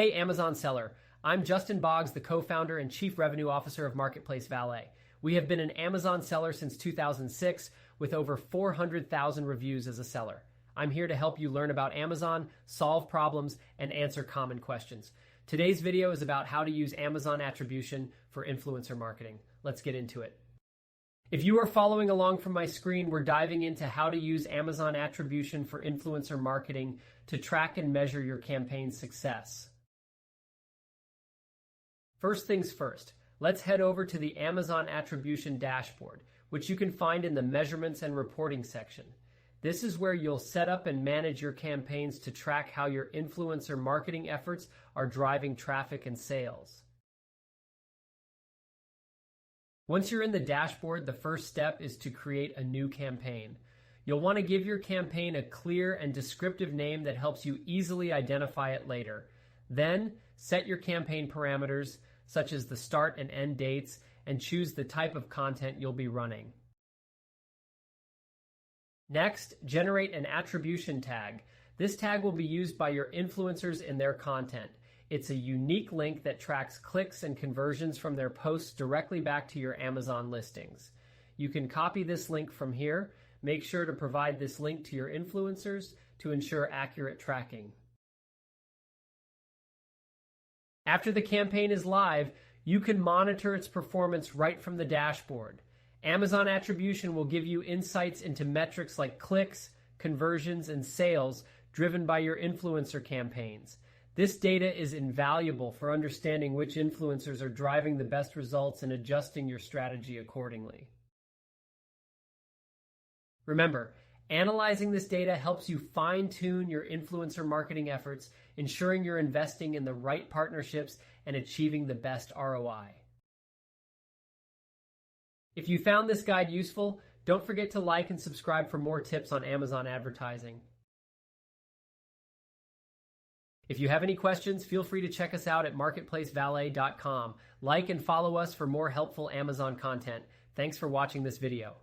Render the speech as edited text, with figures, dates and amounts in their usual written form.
Hey, Amazon seller. I'm Justin Boggs, the co-founder and chief revenue officer of Marketplace Valet. We have been an Amazon seller since 2006 with over 400,000 reviews as a seller. I'm here to help you learn about Amazon, solve problems, and answer common questions. Today's video is about how to use Amazon Attribution for influencer marketing. Let's get into it. If you are following along from my screen, we're diving into how to use Amazon Attribution for influencer marketing to track and measure your campaign's success. First things first, let's head over to the Amazon Attribution dashboard, which you can find in the Measurements and Reporting section. This is where you'll set up and manage your campaigns to track how your influencer marketing efforts are driving traffic and sales. Once you're in the dashboard, the first step is to create a new campaign. You'll want to give your campaign a clear and descriptive name that helps you easily identify it later. Then, set your campaign parameters, such as the start and end dates, and choose the type of content you'll be running. Next, generate an attribution tag. This tag will be used by your influencers in their content. It's a unique link that tracks clicks and conversions from their posts directly back to your Amazon listings. You can copy this link from here. Make sure to provide this link to your influencers to ensure accurate tracking. After the campaign is live, you can monitor its performance right from the dashboard. Amazon Attribution will give you insights into metrics like clicks, conversions, and sales driven by your influencer campaigns. This data is invaluable for understanding which influencers are driving the best results and adjusting your strategy accordingly. Remember, analyzing this data helps you fine-tune your influencer marketing efforts, ensuring you're investing in the right partnerships and achieving the best ROI. If you found this guide useful, don't forget to like and subscribe for more tips on Amazon advertising. If you have any questions, feel free to check us out at marketplacevalet.com. Like and follow us for more helpful Amazon content. Thanks for watching this video.